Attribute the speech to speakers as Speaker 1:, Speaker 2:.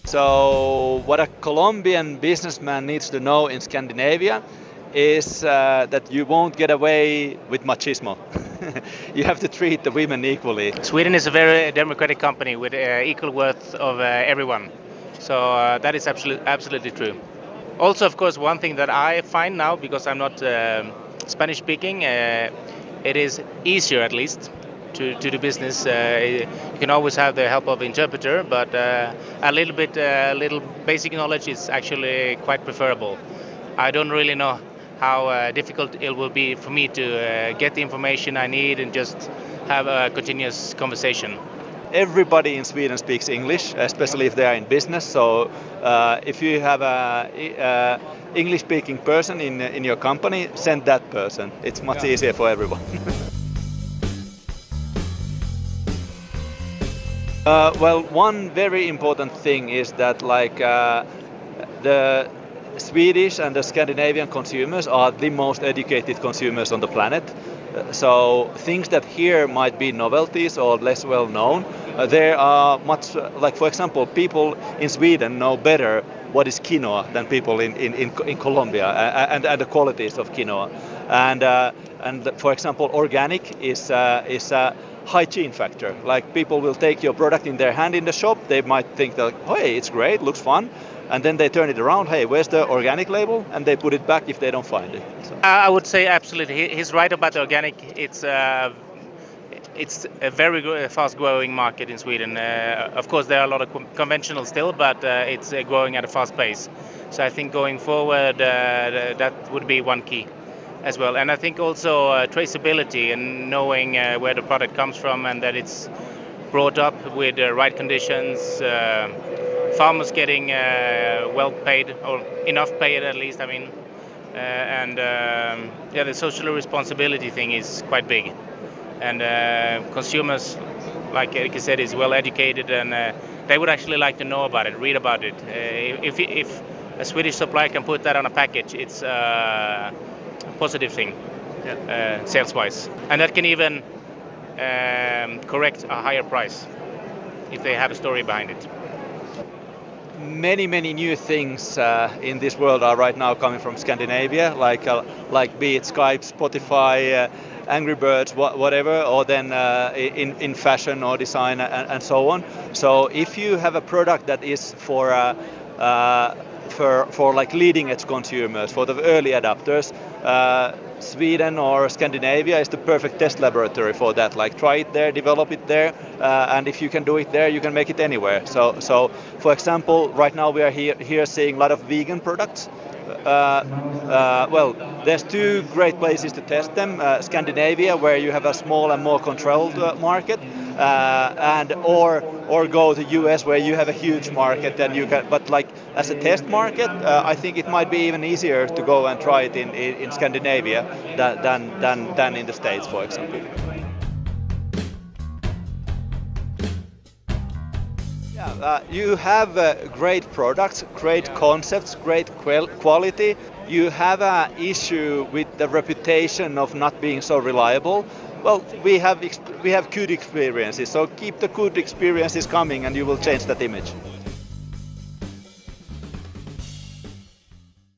Speaker 1: So what a Colombian businessman needs to know in Scandinavia is that you won't get away with machismo. You have to treat the women equally.
Speaker 2: Sweden is a very democratic company with equal worth of everyone. So that is absolutely true. Also, of course, one thing that I find now, because I'm not Spanish speaking, it is easier at least to do business. You can always have the help of interpreter, but a little basic knowledge is actually quite preferable. I don't really know how difficult it will be for me to get the information I need and just have a continuous conversation.
Speaker 1: Everybody in Sweden speaks English, especially if they are in business. So if you have a English-speaking person in your company, send that person. It's much easier for everyone. Well, one very important thing is that the Swedish and the Scandinavian consumers are the most educated consumers on the planet. So things that here might be novelties or less well known, there are much, for example, people in Sweden know better what is quinoa than people in Colombia and the qualities of quinoa. And for example, organic is a hygiene factor. Like people will take your product in their hand in the shop, they might think that, hey, it's great, looks fun. And then they turn it around, hey, where's the organic label? And they put it back if they don't find it. So.
Speaker 2: I would say absolutely. He's right about the organic. It's a very fast-growing market in Sweden. Of course, there are a lot of conventional still, but it's growing at a fast pace. So I think going forward, that would be one key as well. And I think also traceability and knowing where the product comes from and that it's brought up with the right conditions. Farmers getting well paid, or enough paid at least, I mean. The social responsibility thing is quite big. And consumers, like Erika said, is well educated and they would actually like to know about it, read about it. If a Swedish supplier can put that on a package, it's a positive thing, sales-wise. And that can even correct a higher price if they have a story behind it.
Speaker 1: Many new things in this world are right now coming from Scandinavia, like be it Skype, Spotify, Angry Birds, whatever, or then in fashion or design and so on. So if you have a product that is for like leading edge consumers, for the early adopters, Sweden or Scandinavia is the perfect test laboratory for that. Like try it there, develop it there, and if you can do it there, you can make it anywhere. So for example, right now we are here seeing a lot of vegan products. Well, there's two great places to test them. Scandinavia, where you have a small and more controlled market, or go to US where you have a huge market and you can. But like as a test market, I think it might be even easier to go and try it in Scandinavia than in the States, for example. You have great products, great concepts, great quality. You have an issue with the reputation of not being so reliable. Well, we have good experiences, so keep the good experiences coming and you will change that image.